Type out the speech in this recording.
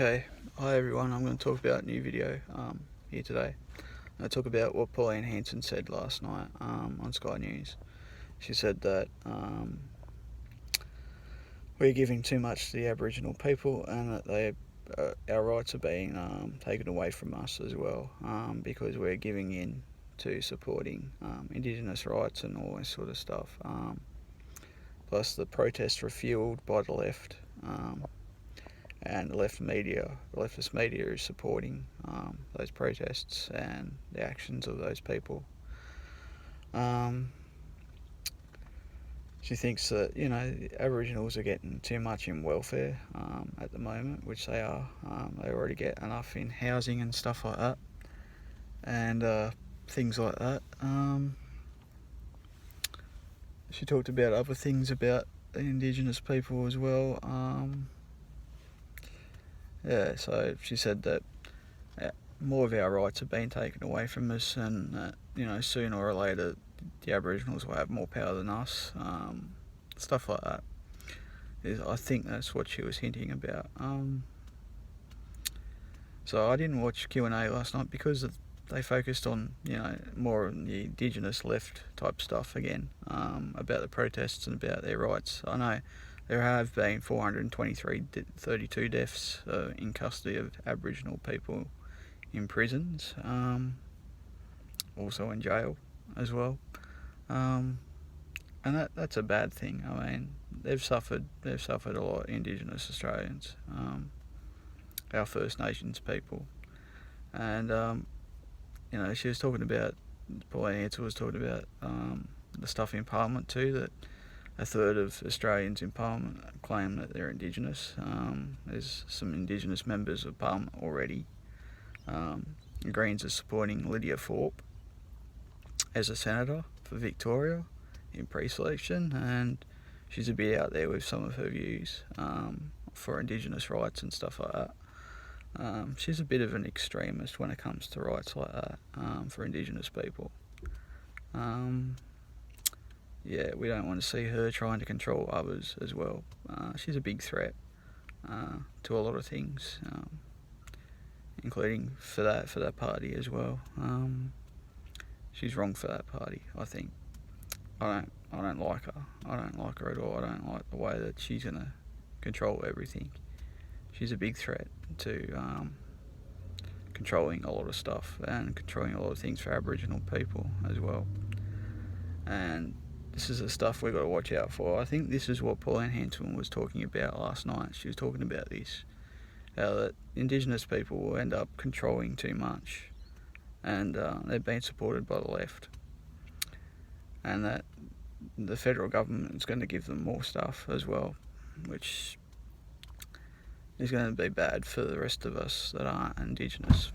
Okay, hi everyone, I'm going to talk about a new video here today. I'm going to talk about what Pauline Hanson said last night on Sky News. She said that we're giving too much to the Aboriginal people and that our rights are being taken away from us as well because we're giving in to supporting Indigenous rights and all this sort of stuff. Plus the protests were fuelled by the left. And the leftist media is supporting those protests and the actions of those people. She thinks that Aboriginals are getting too much in welfare at the moment, which they are. They already get enough in housing and stuff like that, and things like that. She talked about other things about the Indigenous people as well. So she said that more of our rights have been taken away from us, and that sooner or later the Aboriginals will have more power than us. Stuff like that. I think that's what she was hinting about. So I didn't watch Q&A last night because they focused on more on the Indigenous left type stuff again, about the protests and about their rights. I know there have been 32 deaths in custody of Aboriginal people in prisons, also in jail as well, and that's a bad thing. I mean, they've suffered a lot, Indigenous Australians, our First Nations people, and she was talking about, Pauline Hanson was talking about the stuff in Parliament too, that a third of Australians in Parliament claim that they're Indigenous. There's some Indigenous members of Parliament already. The Greens are supporting Lydia Thorpe as a senator for Victoria in pre-selection, and she's a bit out there with some of her views for Indigenous rights and stuff like that. She's a bit of an extremist when it comes to rights like that for Indigenous people. We don't want to see her trying to control others as well. She's a big threat to a lot of things, including for that party as well. She's wrong for that party, I think. I don't like her. I don't like her at all. I don't like the way that she's gonna control everything. She's a big threat to controlling a lot of stuff and controlling a lot of things for Aboriginal people as well. And this is the stuff we've got to watch out for. I think this is what Pauline Hanson was talking about last night. She was talking about this, how that Indigenous people will end up controlling too much, and they're being supported by the left, and that the federal government is going to give them more stuff as well, which is going to be bad for the rest of us that aren't Indigenous.